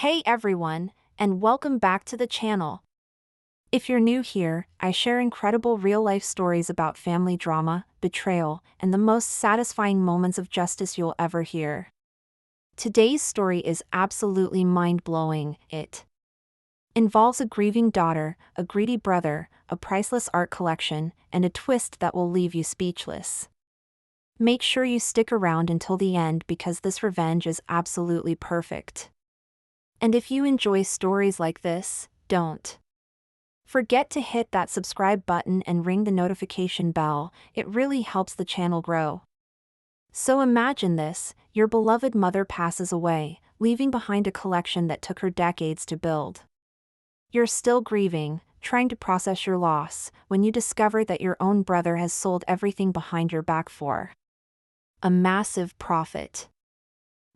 Hey everyone, and welcome back to the channel. If you're new here, I share incredible real-life stories about family drama, betrayal, and the most satisfying moments of justice you'll ever hear. Today's story is absolutely mind-blowing. It involves a grieving daughter, a greedy brother, a priceless art collection, and a twist that will leave you speechless. Make sure you stick around until the end because this revenge is absolutely perfect. And if you enjoy stories like this, don't forget to hit that subscribe button and ring the notification bell. It really helps the channel grow. So imagine this: your beloved mother passes away, leaving behind a collection that took her decades to build. You're still grieving, trying to process your loss, when you discover that your own brother has sold everything behind your back for a massive profit.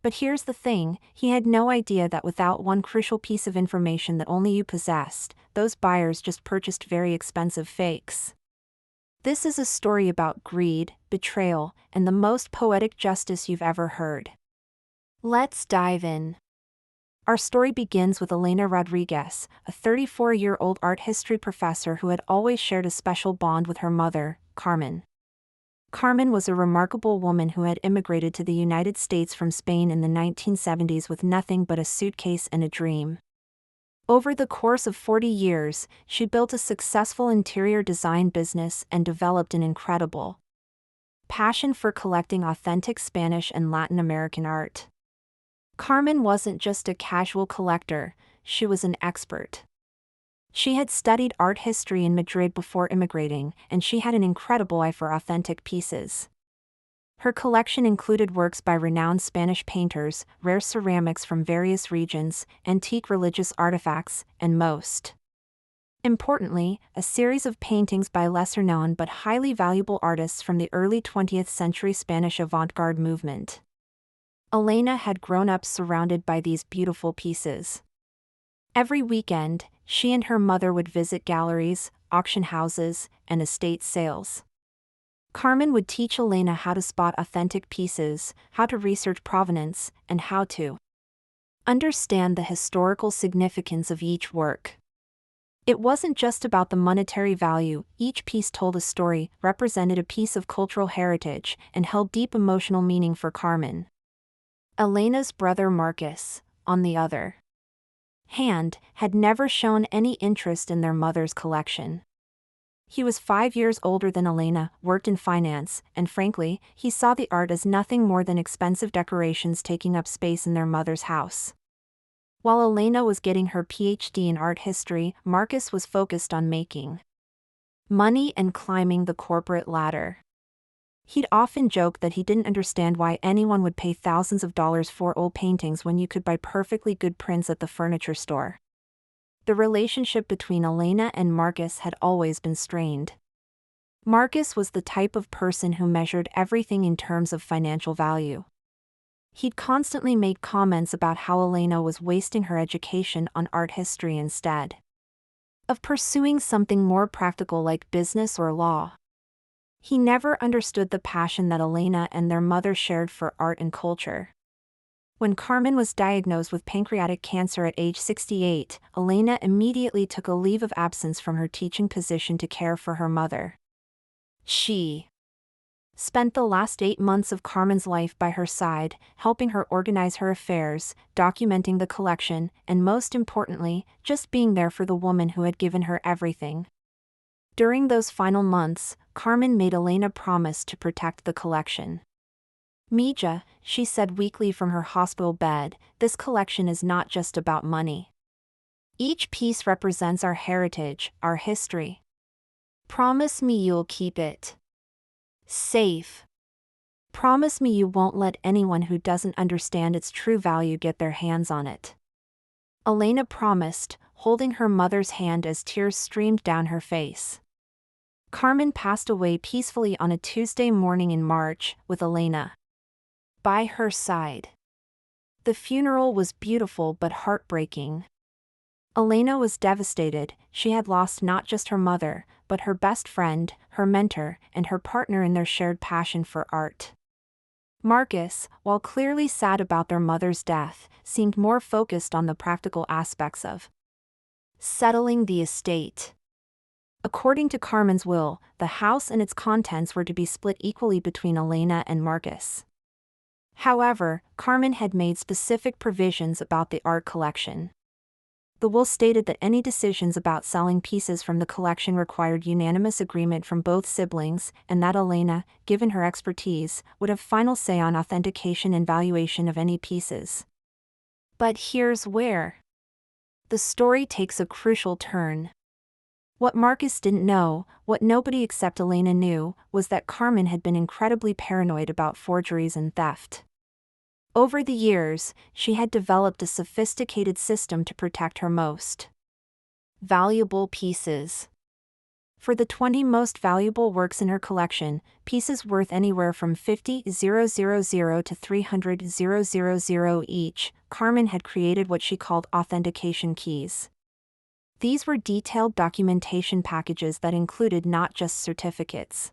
But here's the thing, he had no idea that without one crucial piece of information that only you possessed, those buyers just purchased very expensive fakes. This is a story about greed, betrayal, and the most poetic justice you've ever heard. Let's dive in. Our story begins with Elena Rodriguez, a 34-year-old art history professor who had always shared a special bond with her mother, Carmen. Carmen was a remarkable woman who had immigrated to the United States from Spain in the 1970s with nothing but a suitcase and a dream. Over the course of 40 years, she built a successful interior design business and developed an incredible passion for collecting authentic Spanish and Latin American art. Carmen wasn't just a casual collector, she was an expert. She had studied art history in Madrid before immigrating, and she had an incredible eye for authentic pieces. Her collection included works by renowned Spanish painters, rare ceramics from various regions, antique religious artifacts, and most importantly, a series of paintings by lesser-known but highly valuable artists from the early 20th century Spanish avant-garde movement. Elena had grown up surrounded by these beautiful pieces. Every weekend, she and her mother would visit galleries, auction houses, and estate sales. Carmen would teach Elena how to spot authentic pieces, how to research provenance, and how to understand the historical significance of each work. It wasn't just about the monetary value, each piece told a story, represented a piece of cultural heritage, and held deep emotional meaning for Carmen. Elena's brother Marcus, on the other hand, had never shown any interest in their mother's collection. He was 5 years older than Elena, worked in finance, and frankly, he saw the art as nothing more than expensive decorations taking up space in their mother's house. While Elena was getting her PhD in art history, Marcus was focused on making money and climbing the corporate ladder. He'd often joke that he didn't understand why anyone would pay thousands of dollars for old paintings when you could buy perfectly good prints at the furniture store. The relationship between Elena and Marcus had always been strained. Marcus was the type of person who measured everything in terms of financial value. He'd constantly make comments about how Elena was wasting her education on art history instead of pursuing something more practical like business or law. He never understood the passion that Elena and their mother shared for art and culture. When Carmen was diagnosed with pancreatic cancer at age 68, Elena immediately took a leave of absence from her teaching position to care for her mother. She spent the last 8 months of Carmen's life by her side, helping her organize her affairs, documenting the collection, and most importantly, just being there for the woman who had given her everything. During those final months, Carmen made Elena promise to protect the collection. "Mija," she said weakly from her hospital bed, "this collection is not just about money. Each piece represents our heritage, our history. Promise me you'll keep it safe. Promise me you won't let anyone who doesn't understand its true value get their hands on it." Elena promised, holding her mother's hand as tears streamed down her face. Carmen passed away peacefully on a Tuesday morning in March, with Elena by her side. The funeral was beautiful but heartbreaking. Elena was devastated. She had lost not just her mother, but her best friend, her mentor, and her partner in their shared passion for art. Marcus, while clearly sad about their mother's death, seemed more focused on the practical aspects of settling the estate. According to Carmen's will, the house and its contents were to be split equally between Elena and Marcus. However, Carmen had made specific provisions about the art collection. The will stated that any decisions about selling pieces from the collection required unanimous agreement from both siblings, and that Elena, given her expertise, would have final say on authentication and valuation of any pieces. But here's where the story takes a crucial turn. What Marcus didn't know, what nobody except Elena knew, was that Carmen had been incredibly paranoid about forgeries and theft. Over the years, she had developed a sophisticated system to protect her most valuable pieces. For the 20 most valuable works in her collection, pieces worth anywhere from $50,000 to $300,000 each, Carmen had created what she called authentication keys. These were detailed documentation packages that included not just certificates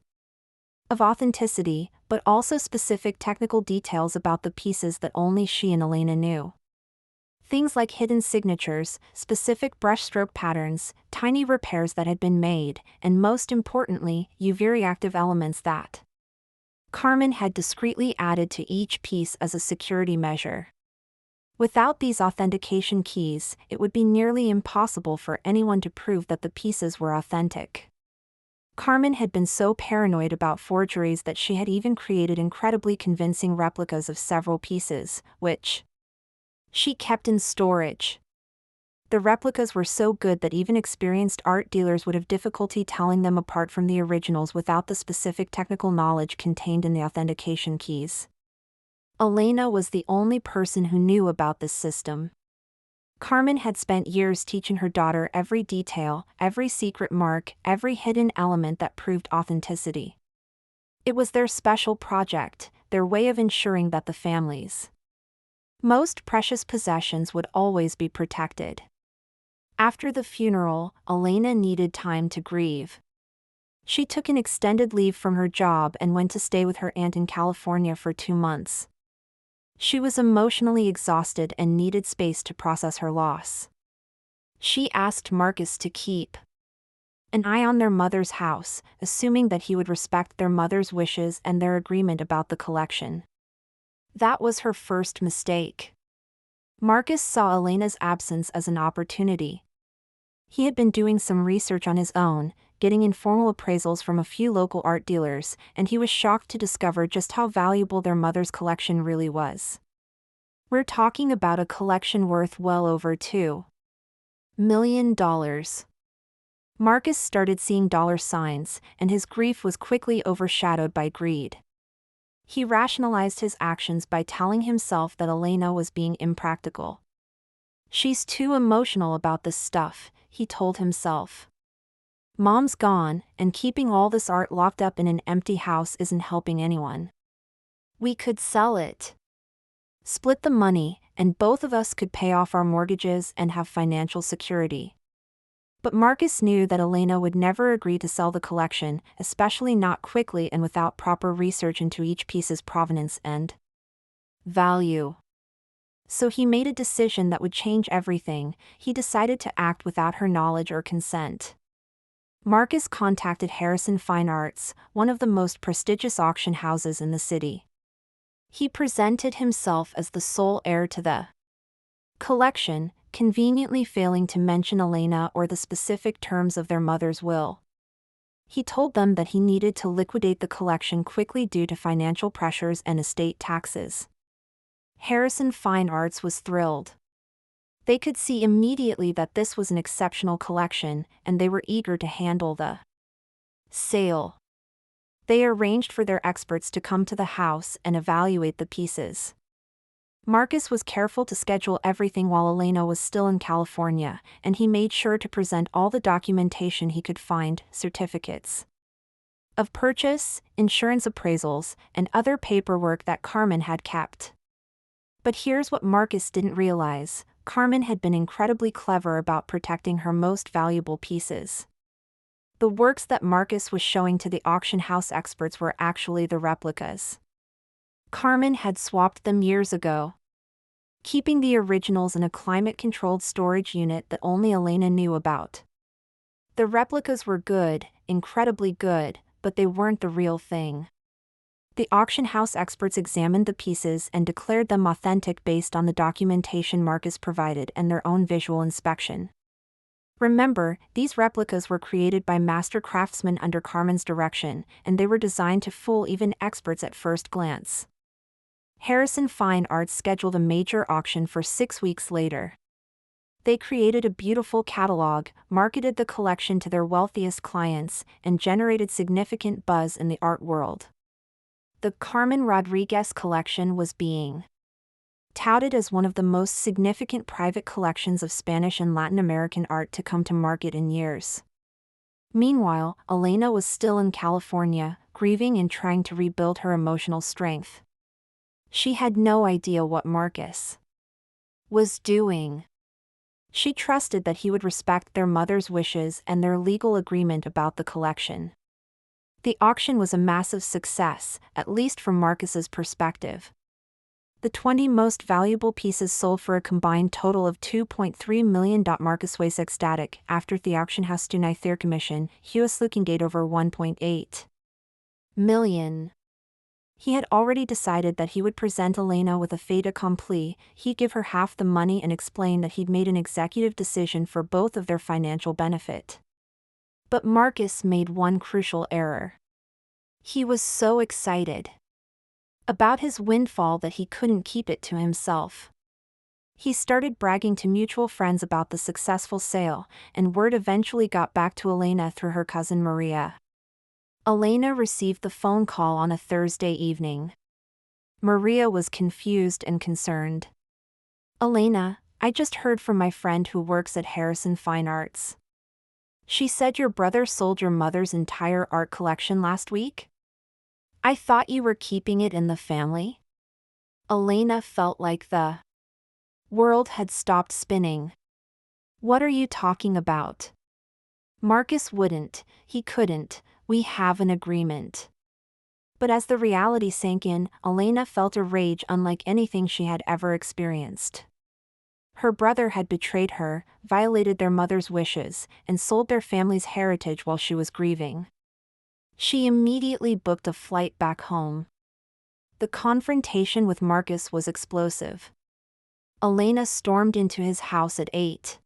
of authenticity, but also specific technical details about the pieces that only she and Elena knew. Things like hidden signatures, specific brushstroke patterns, tiny repairs that had been made, and most importantly, UV-reactive elements that Carmen had discreetly added to each piece as a security measure. Without these authentication keys, it would be nearly impossible for anyone to prove that the pieces were authentic. Carmen had been so paranoid about forgeries that she had even created incredibly convincing replicas of several pieces, which she kept in storage. The replicas were so good that even experienced art dealers would have difficulty telling them apart from the originals without the specific technical knowledge contained in the authentication keys. Elena was the only person who knew about this system. Carmen had spent years teaching her daughter every detail, every secret mark, every hidden element that proved authenticity. It was their special project, their way of ensuring that the family's most precious possessions would always be protected. After the funeral, Elena needed time to grieve. She took an extended leave from her job and went to stay with her aunt in California for 2 months. She was emotionally exhausted and needed space to process her loss. She asked Marcus to keep an eye on their mother's house, assuming that he would respect their mother's wishes and their agreement about the collection. That was her first mistake. Marcus saw Elena's absence as an opportunity. He had been doing some research on his own, getting informal appraisals from a few local art dealers, and he was shocked to discover just how valuable their mother's collection really was. We're talking about a collection worth well over $2 million. Marcus started seeing dollar signs, and his grief was quickly overshadowed by greed. He rationalized his actions by telling himself that Elena was being impractical. She's too emotional about this stuff, he told himself. Mom's gone, and keeping all this art locked up in an empty house isn't helping anyone. We could sell it. Split the money, and both of us could pay off our mortgages and have financial security. But Marcus knew that Elena would never agree to sell the collection, especially not quickly and without proper research into each piece's provenance and value. So he made a decision that would change everything. He decided to act without her knowledge or consent. Marcus contacted Harrison Fine Arts, one of the most prestigious auction houses in the city. He presented himself as the sole heir to the collection, conveniently failing to mention Elena or the specific terms of their mother's will. He told them that he needed to liquidate the collection quickly due to financial pressures and estate taxes. Harrison Fine Arts was thrilled. They could see immediately that this was an exceptional collection, and they were eager to handle the sale. They arranged for their experts to come to the house and evaluate the pieces. Marcus was careful to schedule everything while Elena was still in California, and he made sure to present all the documentation he could find, certificates of purchase, insurance appraisals, and other paperwork that Carmen had kept. But here's what Marcus didn't realize: Carmen had been incredibly clever about protecting her most valuable pieces. The works that Marcus was showing to the auction house experts were actually the replicas. Carmen had swapped them years ago, keeping the originals in a climate-controlled storage unit that only Elena knew about. The replicas were good, incredibly good, but they weren't the real thing. The auction house experts examined the pieces and declared them authentic based on the documentation Marcus provided and their own visual inspection. Remember, these replicas were created by master craftsmen under Carmen's direction, and they were designed to fool even experts at first glance. Harrison Fine Arts scheduled a major auction for 6 weeks later. They created a beautiful catalog, marketed the collection to their wealthiest clients, and generated significant buzz in the art world. The Carmen Rodriguez collection was being touted as one of the most significant private collections of Spanish and Latin American art to come to market in years. Meanwhile, Elena was still in California, grieving and trying to rebuild her emotional strength. She had no idea what Marcus was doing. She trusted that he would respect their mother's wishes and their legal agreement about the collection. The auction was a massive success, at least from Marcus's perspective. The 20 most valuable pieces sold for a combined total of $2.3 million. Marcus was ecstatic after the auction house tunai their commission, Hughes looking gate over $1.8 million. He had already decided that he would present Elena with a fait accompli. He'd give her half the money and explain that he'd made an executive decision for both of their financial benefit. But Marcus made one crucial error. He was so excited about his windfall that he couldn't keep it to himself. He started bragging to mutual friends about the successful sale, and word eventually got back to Elena through her cousin Maria. Elena received the phone call on a Thursday evening. Maria was confused and concerned. "Elena, I just heard from my friend who works at Harrison Fine Arts. She said your brother sold your mother's entire art collection last week? I thought you were keeping it in the family?" Elena felt like the world had stopped spinning. "What are you talking about?" Marcus wouldn't, he couldn't, we have an agreement. But as the reality sank in, Elena felt a rage unlike anything she had ever experienced. Her brother had betrayed her, violated their mother's wishes, and sold their family's heritage while she was grieving. She immediately booked a flight back home. The confrontation with Marcus was explosive. Elena stormed into his house at 8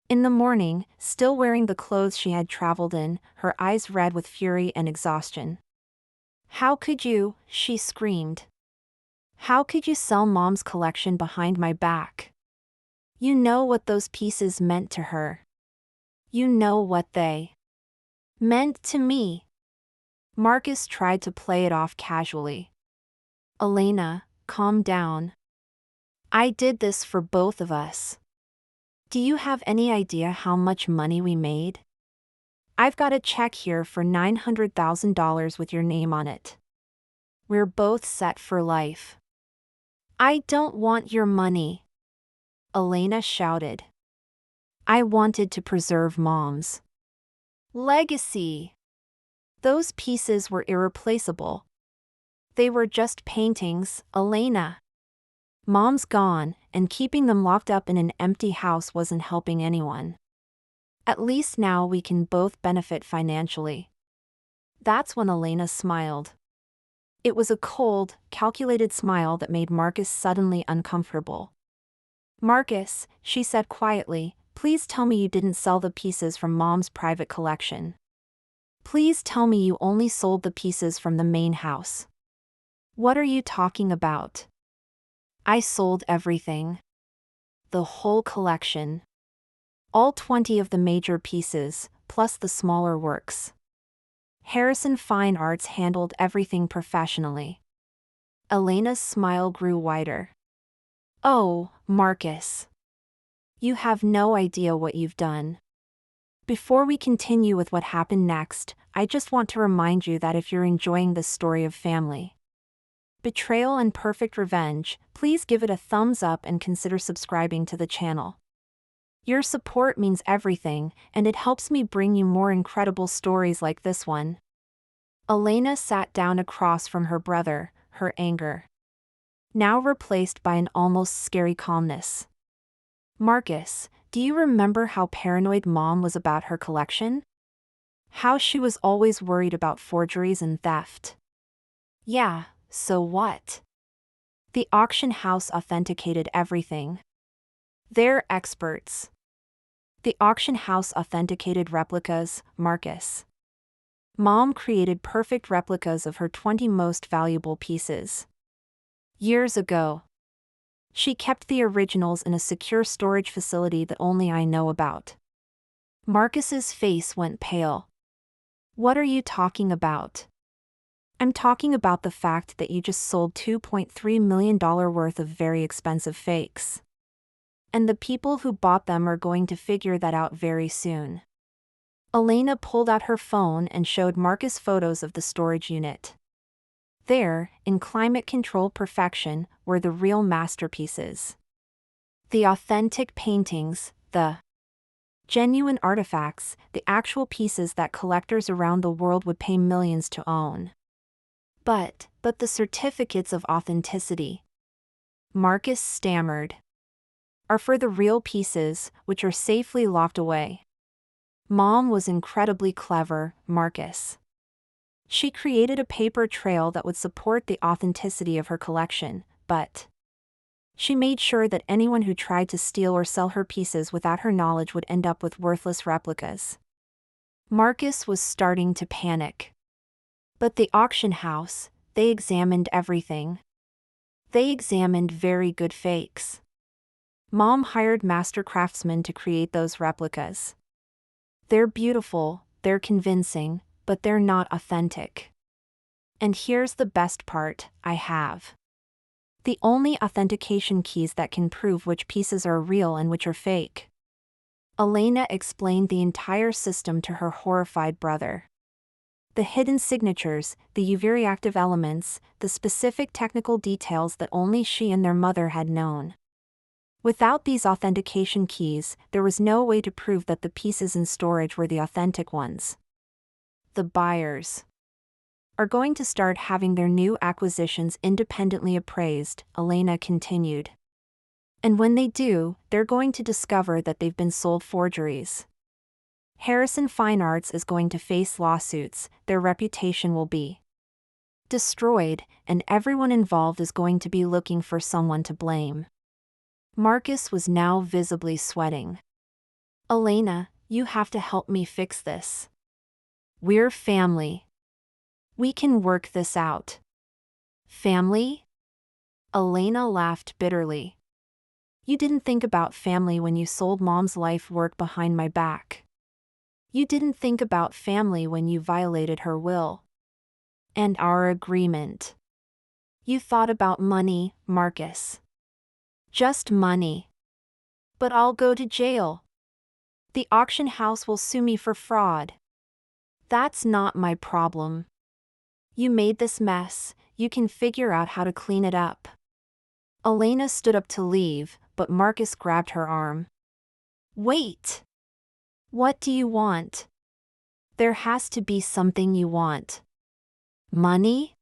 in the morning, still wearing the clothes she had traveled in, her eyes red with fury and exhaustion. "How could you?" she screamed. "How could you sell Mom's collection behind my back? You know what those pieces meant to her. You know what they meant to me." Marcus tried to play it off casually. "Elena, calm down. I did this for both of us. Do you have any idea how much money we made? I've got a check here for $900,000 with your name on it. We're both set for life." "I don't want your money," Elena shouted. "I wanted to preserve Mom's legacy. Those pieces were irreplaceable. They were just paintings, Elena. Mom's gone, and keeping them locked up in an empty house wasn't helping anyone. At least now we can both benefit financially." That's when Elena smiled. It was a cold, calculated smile that made Marcus suddenly uncomfortable. "Marcus," she said quietly, "please tell me you didn't sell the pieces from Mom's private collection. Please tell me you only sold the pieces from the main house. What are you talking about?" "I sold everything. The whole collection. All 20 of the major pieces, plus the smaller works. Harrison Fine Arts handled everything professionally." Elena's smile grew wider. "Oh, Marcus. You have no idea what you've done. Before we continue with what happened next, I just want to remind you that if you're enjoying this story of family betrayal and perfect revenge, please give it a thumbs up and consider subscribing to the channel. Your support means everything, and it helps me bring you more incredible stories like this one." Elena sat down across from her brother, her anger, now replaced by an almost scary calmness. Marcus, do you remember how paranoid Mom was about her collection? How she was always worried about forgeries and theft? Yeah, so what? The auction house authenticated everything. They're experts. The auction house authenticated replicas, Marcus. Mom created perfect replicas of her 20 most valuable pieces. Years ago. She kept the originals in a secure storage facility that only I know about. Marcus's face went pale. What are you talking about? I'm talking about the fact that you just sold $2.3 million worth of very expensive fakes. And the people who bought them are going to figure that out very soon. Elena pulled out her phone and showed Marcus photos of the storage unit. There, in climate control perfection, were the real masterpieces. The authentic paintings, the genuine artifacts, the actual pieces that collectors around the world would pay millions to own. But the certificates of authenticity, Marcus stammered, are for the real pieces, which are safely locked away. Mom was incredibly clever, Marcus. She created a paper trail that would support the authenticity of her collection, but she made sure that anyone who tried to steal or sell her pieces without her knowledge would end up with worthless replicas. Marcus was starting to panic. But the auction house, they examined everything. They examined very good fakes. Mom hired master craftsmen to create those replicas. They're beautiful, they're convincing, but they're not authentic. And here's the best part, I have the only authentication keys that can prove which pieces are real and which are fake. Elena explained the entire system to her horrified brother. The hidden signatures, the UV-reactive elements, the specific technical details that only she and their mother had known. Without these authentication keys, there was no way to prove that the pieces in storage were the authentic ones. The buyers are going to start having their new acquisitions independently appraised, Elena continued. And when they do, they're going to discover that they've been sold forgeries. Harrison Fine Arts is going to face lawsuits, their reputation will be destroyed, and everyone involved is going to be looking for someone to blame. Marcus was now visibly sweating. Elena, you have to help me fix this. We're family. We can work this out. Family? Elena laughed bitterly. You didn't think about family when you sold Mom's life work behind my back. You didn't think about family when you violated her will. And our agreement. You thought about money, Marcus. Just money. But I'll go to jail. The auction house will sue me for fraud. That's not my problem. You made this mess, you can figure out how to clean it up. Elena stood up to leave, but Marcus grabbed her arm. Wait! What do you want? There has to be something you want. Money?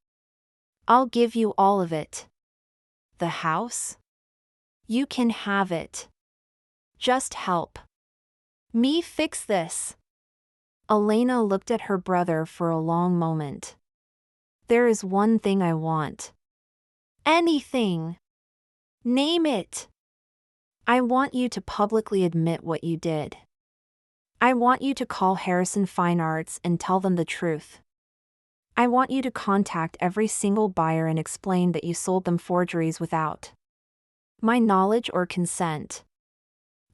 I'll give you all of it. The house? You can have it. Just help me fix this. Elena looked at her brother for a long moment. There is one thing I want. Anything. Name it. I want you to publicly admit what you did. I want you to call Harrison Fine Arts and tell them the truth. I want you to contact every single buyer and explain that you sold them forgeries without my knowledge or consent.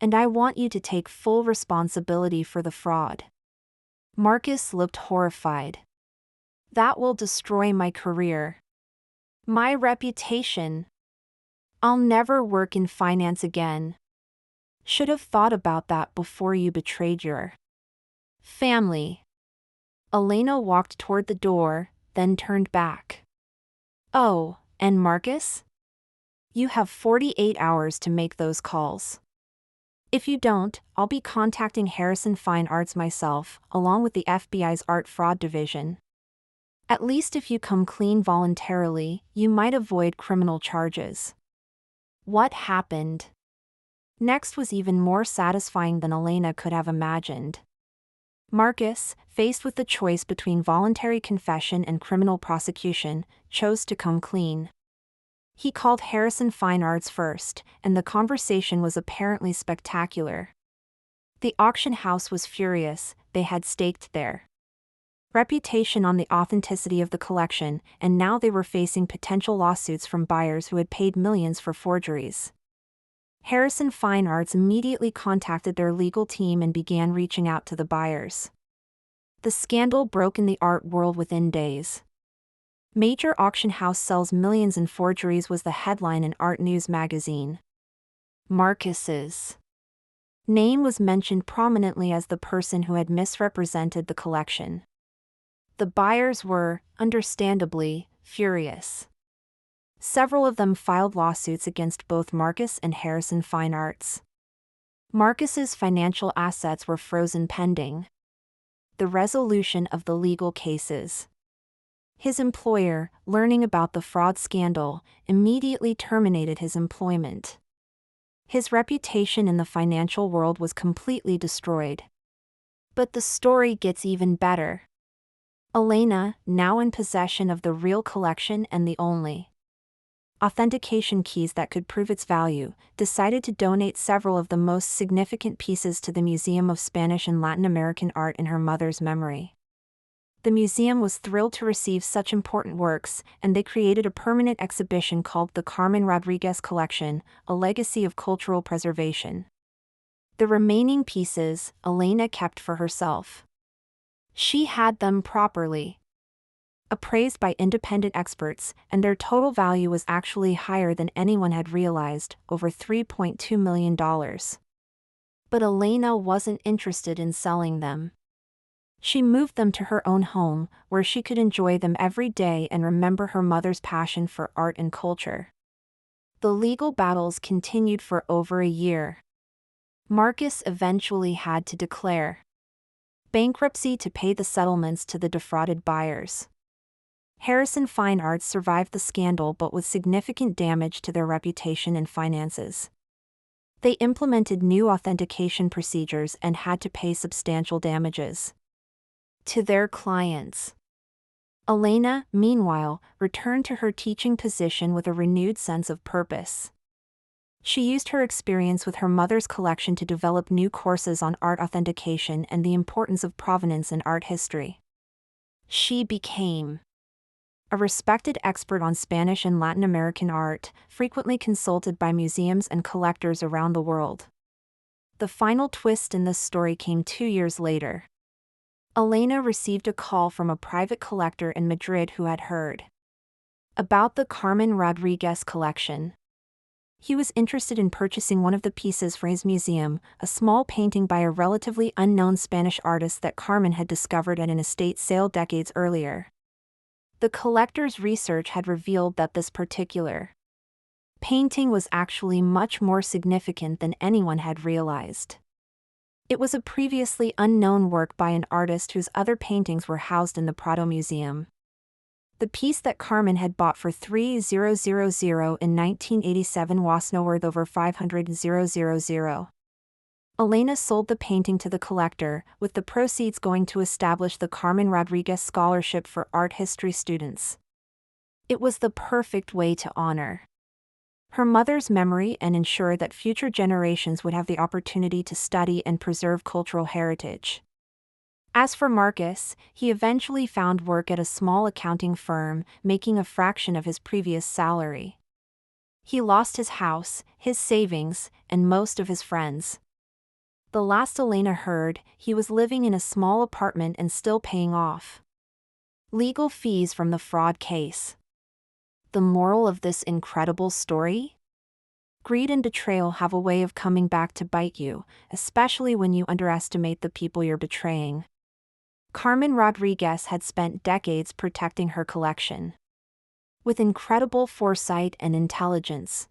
And I want you to take full responsibility for the fraud. Marcus looked horrified. That will destroy my career. My reputation. I'll never work in finance again. Should have thought about that before you betrayed your family. Elena walked toward the door, then turned back. Oh, and Marcus? You have 48 hours to make those calls. If you don't, I'll be contacting Harrison Fine Arts myself, along with the FBI's Art Fraud Division. At least if you come clean voluntarily, you might avoid criminal charges. What happened? Next was even more satisfying than Elena could have imagined. Marcus, faced with the choice between voluntary confession and criminal prosecution, chose to come clean. He called Harrison Fine Arts first, and the conversation was apparently spectacular. The auction house was furious, they had staked their reputation on the authenticity of the collection, and now they were facing potential lawsuits from buyers who had paid millions for forgeries. Harrison Fine Arts immediately contacted their legal team and began reaching out to the buyers. The scandal broke in the art world within days. Major auction house sells millions in forgeries was the headline in Art News magazine. Marcus's name was mentioned prominently as the person who had misrepresented the collection. The buyers were, understandably, furious. Several of them filed lawsuits against both Marcus and Harrison Fine Arts. Marcus's financial assets were frozen pending the resolution of the legal cases. His employer, learning about the fraud scandal, immediately terminated his employment. His reputation in the financial world was completely destroyed. But the story gets even better. Elena, now in possession of the real collection and the only authentication keys that could prove its value, decided to donate several of the most significant pieces to the Museum of Spanish and Latin American Art in her mother's memory. The museum was thrilled to receive such important works, and they created a permanent exhibition called the Carmen Rodriguez Collection, a legacy of cultural preservation. The remaining pieces, Elena kept for herself. She had them properly appraised by independent experts, and their total value was actually higher than anyone had realized, over $3.2 million. But Elena wasn't interested in selling them. She moved them to her own home, where she could enjoy them every day and remember her mother's passion for art and culture. The legal battles continued for over a year. Marcus eventually had to declare bankruptcy to pay the settlements to the defrauded buyers. Harrison Fine Arts survived the scandal but with significant damage to their reputation and finances. They implemented new authentication procedures and had to pay substantial damages to their clients. Elena, meanwhile, returned to her teaching position with a renewed sense of purpose. She used her experience with her mother's collection to develop new courses on art authentication and the importance of provenance in art history. She became a respected expert on Spanish and Latin American art, frequently consulted by museums and collectors around the world. The final twist in this story came 2 years later. Elena received a call from a private collector in Madrid who had heard about the Carmen Rodriguez collection. He was interested in purchasing one of the pieces for his museum, a small painting by a relatively unknown Spanish artist that Carmen had discovered at an estate sale decades earlier. The collector's research had revealed that this particular painting was actually much more significant than anyone had realized. It was a previously unknown work by an artist whose other paintings were housed in the Prado Museum. The piece that Carmen had bought for $3,000 in 1987 was now worth over $500,000. Elena sold the painting to the collector, with the proceeds going to establish the Carmen Rodriguez Scholarship for art history students. It was the perfect way to honor her mother's memory and ensure that future generations would have the opportunity to study and preserve cultural heritage. As for Marcus, he eventually found work at a small accounting firm, making a fraction of his previous salary. He lost his house, his savings, and most of his friends. The last Elena heard, he was living in a small apartment and still paying off legal fees from the fraud case. The moral of this incredible story? Greed and betrayal have a way of coming back to bite you, especially when you underestimate the people you're betraying. Carmen Rodriguez had spent decades protecting her collection with incredible foresight and intelligence.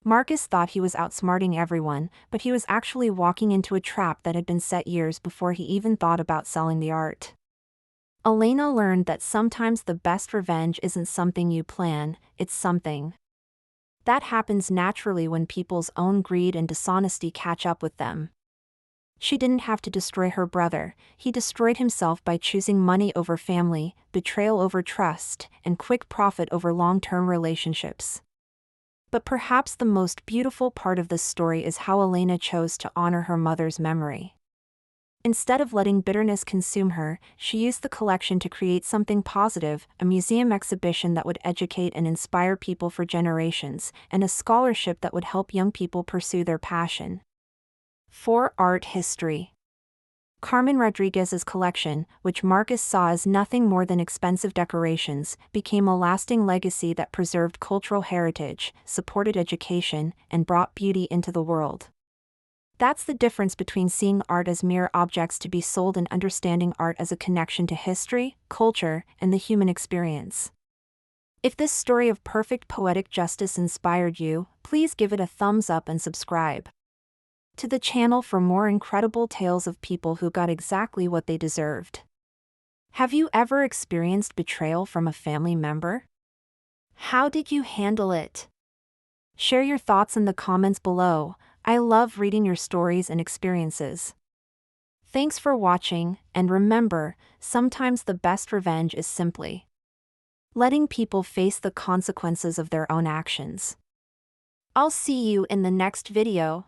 Marcus thought he was outsmarting everyone, but he was actually walking into a trap that had been set years before he even thought about selling the art. Elena learned that sometimes the best revenge isn't something you plan, it's something that happens naturally when people's own greed and dishonesty catch up with them. She didn't have to destroy her brother, he destroyed himself by choosing money over family, betrayal over trust, and quick profit over long-term relationships. But perhaps the most beautiful part of this story is how Elena chose to honor her mother's memory. Instead of letting bitterness consume her, she used the collection to create something positive, a museum exhibition that would educate and inspire people for generations, and a scholarship that would help young people pursue their passion. 4. Art history. Carmen Rodriguez's collection, which Marcus saw as nothing more than expensive decorations, became a lasting legacy that preserved cultural heritage, supported education, and brought beauty into the world. That's the difference between seeing art as mere objects to be sold and understanding art as a connection to history, culture, and the human experience. If this story of perfect poetic justice inspired you, please give it a thumbs up and subscribe to the channel for more incredible tales of people who got exactly what they deserved. Have you ever experienced betrayal from a family member? How did you handle it? Share your thoughts in the comments below. I love reading your stories and experiences. Thanks for watching, and remember, sometimes the best revenge is simply letting people face the consequences of their own actions. I'll see you in the next video.